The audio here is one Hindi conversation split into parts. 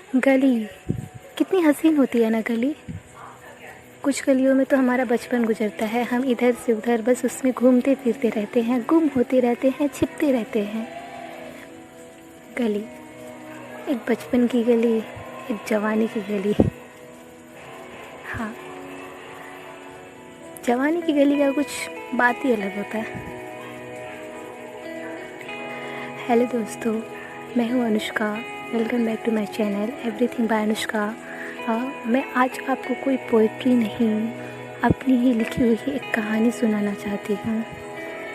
गली कितनी हसीन होती है ना गली। कुछ गलियों में तो हमारा बचपन गुजरता है, हम इधर से उधर बस उसमें घूमते फिरते रहते हैं, गुम होते रहते हैं, छिपते रहते हैं। गली, एक बचपन की गली, एक जवानी की गली। हाँ, जवानी की गली का कुछ बात ही अलग होता है। हेलो दोस्तों, मैं हूँ Anushka. Welcome back to my channel everything by Anushka. मैं आज आपको कोई पोइट्री नहीं, अपनी ही लिखी हुई एक कहानी सुनाना चाहती हूँ।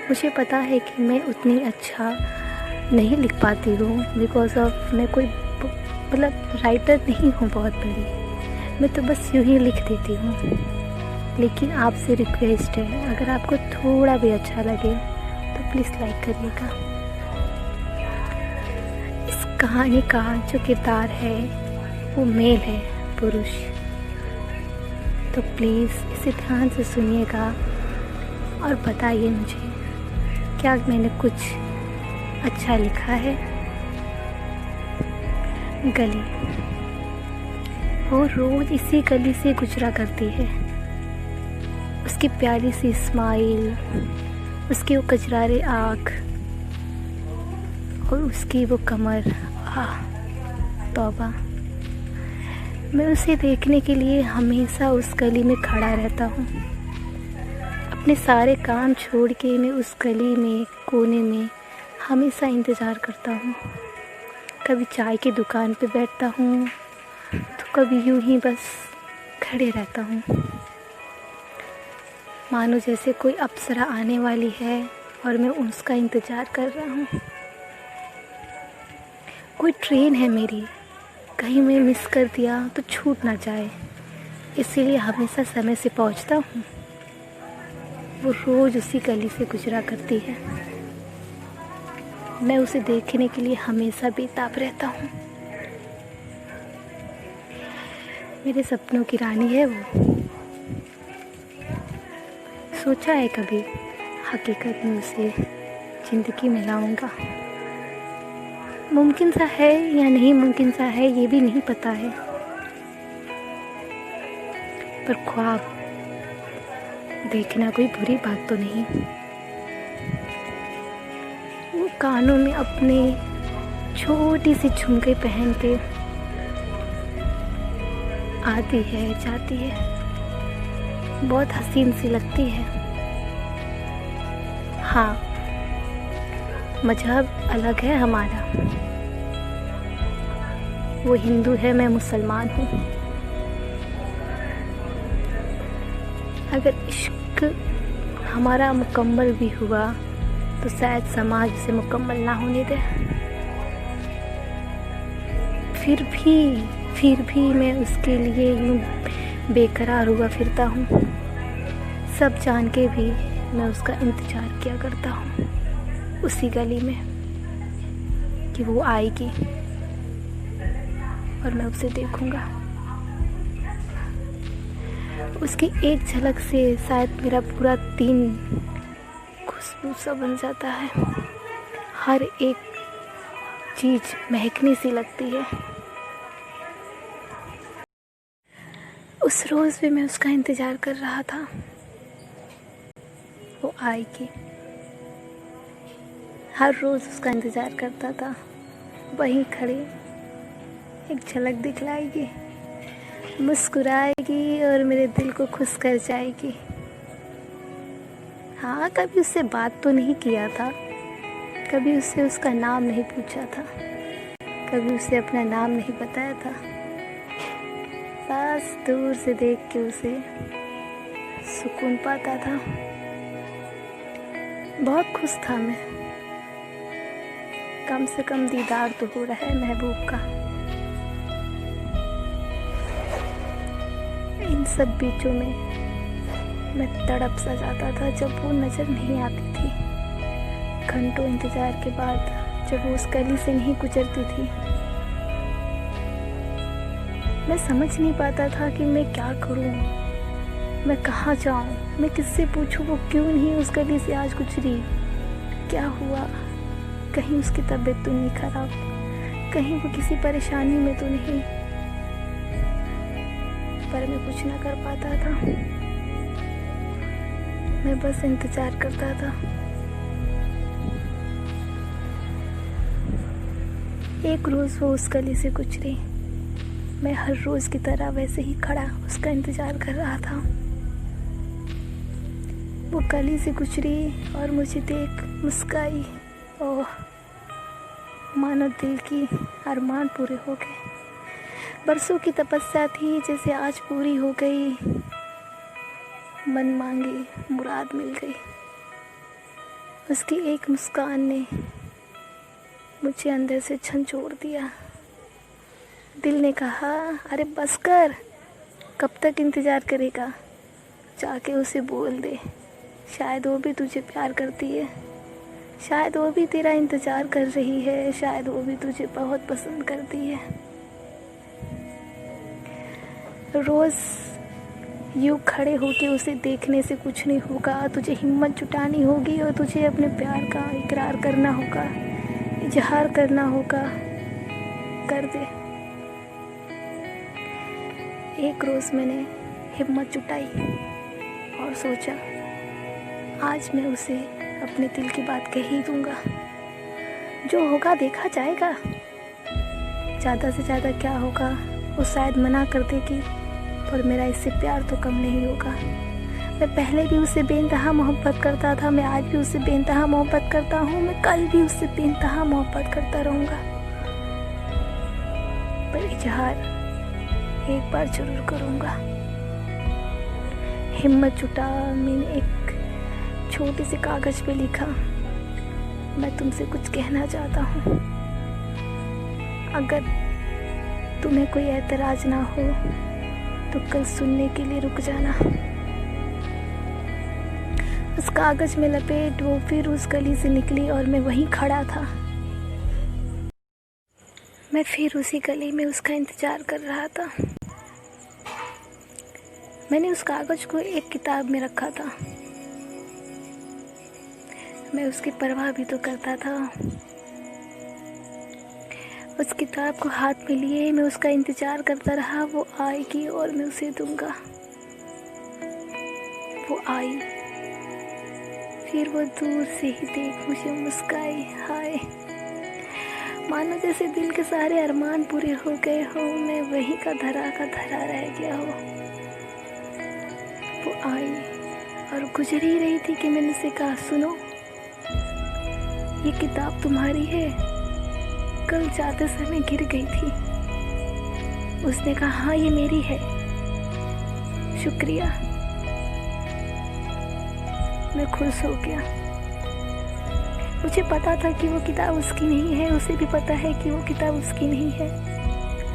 मुझे पता है कि मैं उतनी अच्छा नहीं लिख पाती हूँ, बिकॉज ऑफ मैं कोई राइटर नहीं हूँ बहुत बड़ी। मैं तो बस यूँ ही लिख देती हूँ। लेकिन आपसे रिक्वेस्ट है, अगर आपको थोड़ा भी अच्छा लगे तो प्लीज़ लाइक करिएगा। इस कहानी का जो किरदार है वो मेल है, पुरुष। तो प्लीज़ इसे ध्यान से सुनिएगा और बताइए मुझे, क्या मैंने कुछ अच्छा लिखा है। गली, वो रोज़ इसी गली से गुजरा करती है। उसकी प्यारी सी स्माइल, उसकी वो कजरारे आँख और उसकी वो कमर, तौबा। मैं उसे देखने के लिए हमेशा उस गली में खड़ा रहता हूँ। अपने सारे काम छोड़ के मैं उस गली में कोने में हमेशा इंतज़ार करता हूँ। कभी चाय की दुकान पे बैठता हूँ तो कभी यूँ ही बस खड़े रहता हूँ, मानो जैसे कोई अप्सरा आने वाली है और मैं उसका इंतज़ार कर रहा हूँ। कोई ट्रेन है मेरी, कहीं मैं मिस कर दिया तो छूट ना जाए, इसीलिए हमेशा समय से पहुँचता हूँ। वो रोज़ उसी गली से गुजरा करती है। मैं उसे देखने के लिए हमेशा बेताब रहता हूँ। मेरे सपनों की रानी है वो। सोचा है कभी हकीकत में उसे ज़िंदगी में लाऊंगा। मुमकिन सा है या नहीं मुमकिन सा है ये भी नहीं पता है, पर ख्वाब देखना कोई बुरी बात तो नहीं। वो कानों में अपने छोटी सी झुमके पहन के आती है, जाती है, बहुत हसीन सी लगती है। हाँ, मजहब अलग है हमारा, वो हिंदू है, मैं मुसलमान हूँ। अगर इश्क हमारा मुकम्मल भी हुआ तो शायद समाज उसे मुकम्मल ना होने दे। फिर भी मैं उसके लिए यूँ बेकरार हुआ फिरता हूँ। सब जान के भी मैं उसका इंतज़ार किया करता हूँ उसी गली में कि वो आएगी और मैं उसे देखूंगा। उसकी एक झलक से शायद मेरा पूरा दिन खुशबू सा बन जाता है। हर एक चीज़ महकने सी लगती है। उस रोज़ भी मैं उसका इंतज़ार कर रहा था, वो आएगी। हर रोज़ उसका इंतज़ार करता था, वहीं खड़े एक झलक दिखलाएगी, मुस्कुराएगी और मेरे दिल को खुश कर जाएगी। हाँ, कभी उससे बात तो नहीं किया था, कभी उससे उसका नाम नहीं पूछा था, कभी उसे अपना नाम नहीं बताया था। बस दूर से देख के उसे सुकून पाता था। बहुत खुश था मैं। कम से कम दीदार तो हो रहा है महबूब का। इन सब बीचों में मैं तड़प सा जाता था जब वो नज़र नहीं आती थी। घंटों इंतज़ार के बाद जब वो उस गली से नहीं गुजरती थी, मैं समझ नहीं पाता था कि मैं क्या करूं, मैं कहाँ जाऊं, मैं किससे पूछूं वो क्यों नहीं उस गली से आज गुजरी। क्या हुआ, कहीं उसकी तबीयत तो नहीं खराब, कहीं वो किसी परेशानी में तो नहीं। पर मैं कुछ ना कर पाता था। मैं बस इंतज़ार करता था। एक रोज़ वो उस गली से गुजरी। मैं हर रोज़ की तरह वैसे ही खड़ा उसका इंतज़ार कर रहा था। वो गली से गुजरी और मुझे देख मुस्काई। ओह, मानो दिल की अरमान पूरे हो गए। बरसों की तपस्या थी जैसे आज पूरी हो गई। मन मांगी मुराद मिल गई। उसकी एक मुस्कान ने मुझे अंदर से झंझोड़ दिया। दिल ने कहा, अरे बस कर, कब तक इंतज़ार करेगा? जाके उसे बोल दे, शायद वो भी तुझे प्यार करती है, शायद वो भी तेरा इंतज़ार कर रही है, शायद वो भी तुझे बहुत पसंद करती है। रोज़ यूँ खड़े होके उसे देखने से कुछ नहीं होगा। तुझे हिम्मत जुटानी होगी और तुझे अपने प्यार का इकरार करना होगा, इजहार करना होगा। कर दे। एक रोज़ मैंने हिम्मत जुटाई और सोचा, आज मैं उसे अपने दिल की बात कह ही दूँगा। जो होगा देखा जाएगा। ज़्यादा से ज़्यादा क्या होगा, वो शायद मना कर देगी, पर मेरा इससे प्यार तो कम नहीं होगा। मैं पहले भी उससे बेइंतहा मोहब्बत करता था, मैं आज भी उससे बेइंतहा मोहब्बत करता हूँ, मैं कल भी उससे बेइंतहा मोहब्बत करता रहूँगा। पर इजहार एक बार ज़रूर करूँगा। हिम्मत जुटा, मैंने एक छोटे से कागज़ पे लिखा, मैं तुमसे कुछ कहना चाहता हूँ। अगर तुम्हें कोई एतराज़ ना हो तो कल सुनने के लिए रुक जाना। उस कागज़ में लपेट वो फिर उस गली से निकली और मैं वहीं खड़ा था। मैं फिर उसी गली में उसका इंतज़ार कर रहा था। मैंने उस कागज़ को एक किताब में रखा था। मैं उसकी परवाह भी तो करता था। उस किताब को हाथ में लिए मैं उसका इंतज़ार करता रहा। वो आएगी और मैं उसे दूंगा। वो आई, फिर वो दूर से ही देख मुझे मुस्काई। हाय, मानो जैसे दिल के सारे अरमान पूरे हो गए हो, मैं वहीं का धरा रह गया हो। वो आई और गुजर ही रही थी कि मैंने उसे कहा, सुनो, ये किताब तुम्हारी है, कल जाते समय गिर गई थी। उसने कहा, हाँ ये मेरी है, शुक्रिया। मैं खुश हो गया। मुझे पता था कि वो किताब उसकी नहीं है, उसे भी पता है कि वो किताब उसकी नहीं है,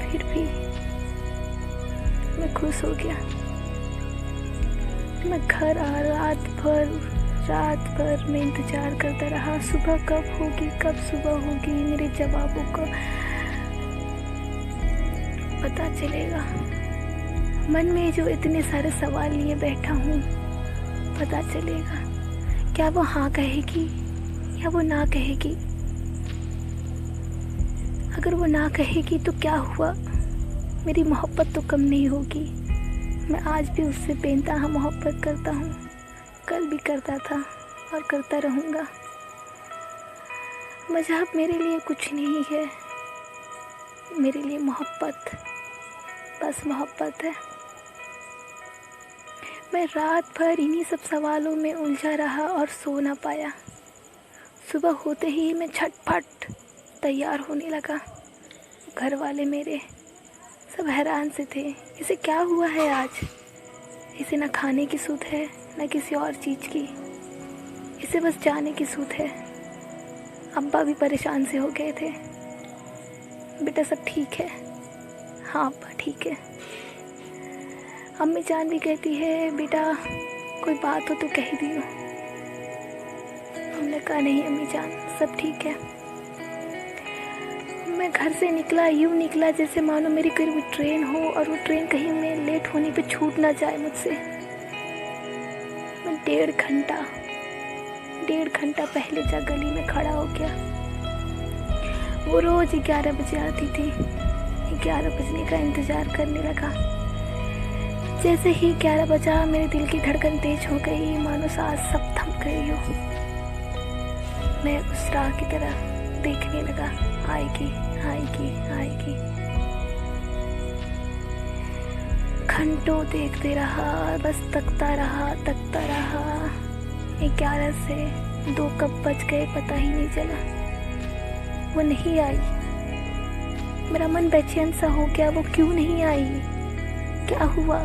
फिर भी मैं खुश हो गया। मैं घर आ रात भर मैं इंतज़ार करता रहा। सुबह कब होगी, कब सुबह होगी, मेरे जवाबों का पता चलेगा। मन में जो इतने सारे सवाल लिए बैठा हूँ, पता चलेगा। क्या वो हाँ कहेगी या वो ना कहेगी? अगर वो ना कहेगी तो क्या हुआ, मेरी मोहब्बत तो कम नहीं होगी। मैं आज भी उससे बेइंतहा मोहब्बत करता हूँ, कल भी करता था और करता रहूँगा। मज़हब मेरे लिए कुछ नहीं है, मेरे लिए मोहब्बत, बस मोहब्बत है। मैं रात भर इन्हीं सब सवालों में उलझा रहा और सो ना पाया। सुबह होते ही मैं झटपट तैयार होने लगा। घर वाले मेरे सब हैरान से थे, इसे क्या हुआ है आज? इसे ना खाने की सूध है ना किसी और चीज़ की, इसे बस जाने की सूध है। अब्बा भी परेशान से हो गए थे। बेटा सब ठीक है? हाँ अब्बा ठीक है। अम्मी जान भी कहती है, बेटा कोई बात हो तो कह दियो। हमने कहा नहीं अम्मी जान, सब ठीक है। मैं घर से निकला, यूँ निकला जैसे मानो मेरी कोई भी ट्रेन हो और वो ट्रेन कहीं मैं लेट होने पे छूट ना जाए मुझसे। मैं डेढ़ घंटा पहले जा गली में खड़ा हो गया। वो रोज़ 11 बजे आती थी। 11 बजने का इंतज़ार करने लगा। जैसे ही 11 बजा मेरे दिल की धड़कन तेज हो गई, मानो सांस सब थम गई हो। मैं उस राह की तरह देखने लगा, आएगी आएगी आएगी। घंटों देखते रहा, बस तकता रहा तकता रहा। 11 से 2 कब बज गए पता ही नहीं चला। वो नहीं आई। मेरा मन बेचैन सा हो गया, वो क्यों नहीं आई, क्या हुआ?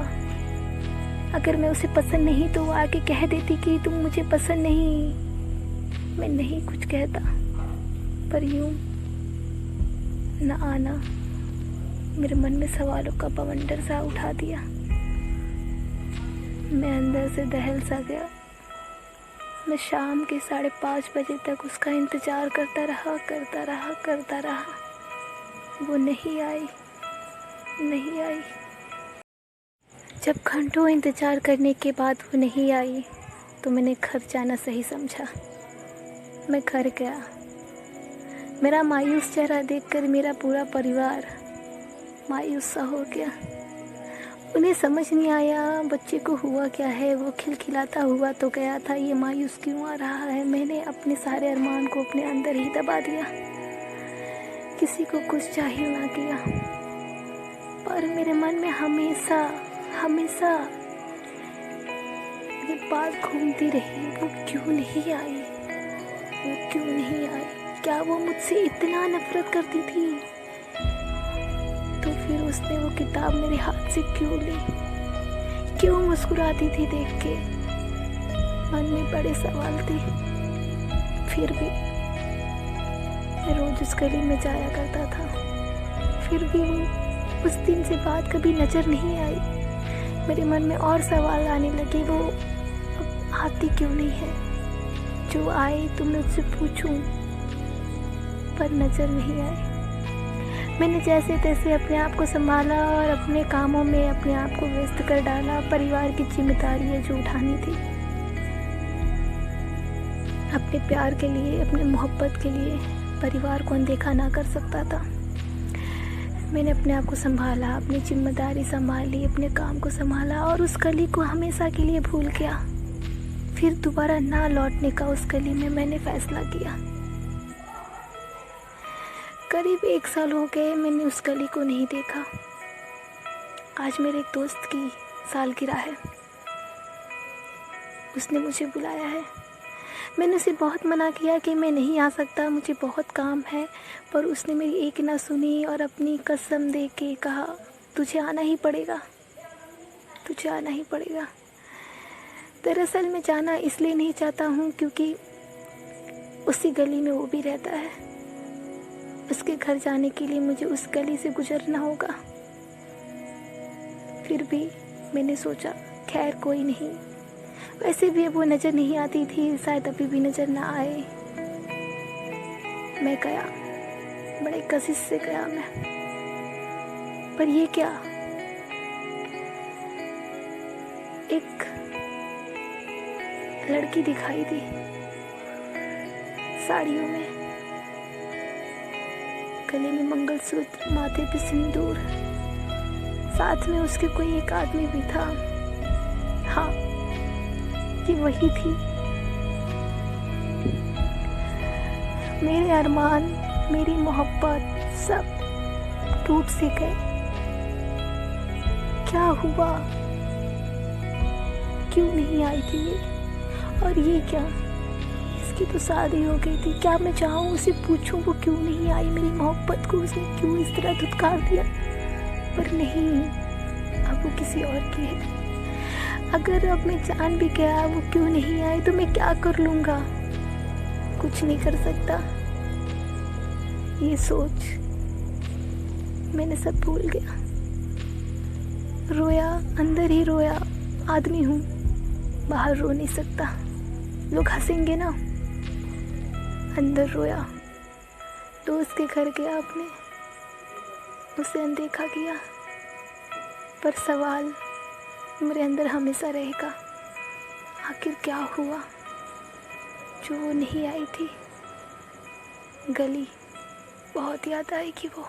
अगर मैं उसे पसंद नहीं तो वो आके कह देती कि तुम मुझे पसंद नहीं। मैं नहीं कुछ कहता, पर यूं न आना मेरे मन में सवालों का बवंडर सा उठा दिया। मैं अंदर से दहल सा गया। मैं शाम के 5:30 बजे तक उसका इंतज़ार करता रहा करता रहा करता रहा। वो नहीं आई, नहीं आई। जब घंटों इंतज़ार करने के बाद वो नहीं आई तो मैंने घर जाना सही समझा। मैं घर गया। मेरा मायूस चेहरा देखकर मेरा पूरा परिवार मायूस सा हो गया। उन्हें समझ नहीं आया बच्चे को हुआ क्या है। वो खिलखिलाता हुआ तो गया था, ये मायूस क्यों आ रहा है। मैंने अपने सारे अरमान को अपने अंदर ही दबा दिया, किसी को कुछ चाहिए ना किया। पर मेरे मन में हमेशा हमेशा ये बात घूमती रही, वो क्यों नहीं आई, वो क्यों नहीं आई। क्या वो मुझसे इतना नफरत करती थी? तो फिर उसने वो किताब मेरे हाथ से क्यों ली? क्यों मुस्कुराती थी देख के? मन में बड़े सवाल थे। फिर भी मैं रोज उस गली में जाया करता था, फिर भी वो उस दिन से बात कभी नजर नहीं आई। मेरे मन में और सवाल आने लगे, वो अब आती क्यों नहीं है? जो आए तो मैं उससे पूछूं, पर नजर नहीं आई। मैंने जैसे तैसे अपने आप को संभाला और अपने कामों में अपने आप को व्यस्त कर डाला। परिवार की जिम्मेदारियां जो उठानी थी, अपने प्यार के लिए, अपने मोहब्बत के लिए परिवार को अनदेखा ना कर सकता था। मैंने अपने आप को संभाला, अपनी जिम्मेदारी संभाली, अपने काम को संभाला और उस गली को हमेशा के लिए भूल गया। फिर दोबारा ना लौटने का उस गली में मैंने फैसला किया। करीब 1 साल हो गए मैंने उस गली को नहीं देखा। आज मेरे एक दोस्त की सालगिरह है, उसने मुझे बुलाया है। मैंने उसे बहुत मना किया कि मैं नहीं आ सकता, मुझे बहुत काम है, पर उसने मेरी एक ना सुनी और अपनी कसम दे के कहा तुझे आना ही पड़ेगा, तुझे आना ही पड़ेगा। दरअसल मैं जाना इसलिए नहीं चाहता हूँ क्योंकि उसी गली में वो भी रहता है। उसके घर जाने के लिए मुझे उस गली से गुजरना होगा। फिर भी मैंने सोचा खैर कोई नहीं, वैसे भी वो नज़र नहीं आती थी, शायद अभी भी नज़र ना आए। मैं गया, बड़े कशिश से गया मैं। पर ये क्या, एक लड़की दिखाई दी साड़ियों में, गले में मंगलसूत्र, माथे पे सिंदूर, साथ में उसके कोई एक आदमी भी था। हाँ, ये वही थी। मेरे अरमान, मेरी मोहब्बत सब टूट से गए। क्या हुआ? क्यों नहीं आई थी ये? और ये क्या, इसकी तो शादी हो गई थी। क्या मैं चाहूँ उसे पूछूं वो क्यों नहीं आई? मेरी मोहब्बत को उसने क्यों इस तरह धुतकार दिया? पर नहीं, अब वो किसी और की है। अगर अब मैं जान भी गया वो क्यों नहीं आई तो मैं क्या कर लूँगा? कुछ नहीं कर सकता। ये सोच मैंने सब भूल गया। रोया, अंदर ही रोया। आदमी हूँ, बाहर रो नहीं सकता, लोग हंसेंगे ना। अंदर रोया। दोस्त के घर गया, अपने उसे अनदेखा किया, पर सवाल मेरे अंदर हमेशा रहेगा, आखिर क्या हुआ जो वो नहीं आई थी? गली बहुत याद आएगी वो।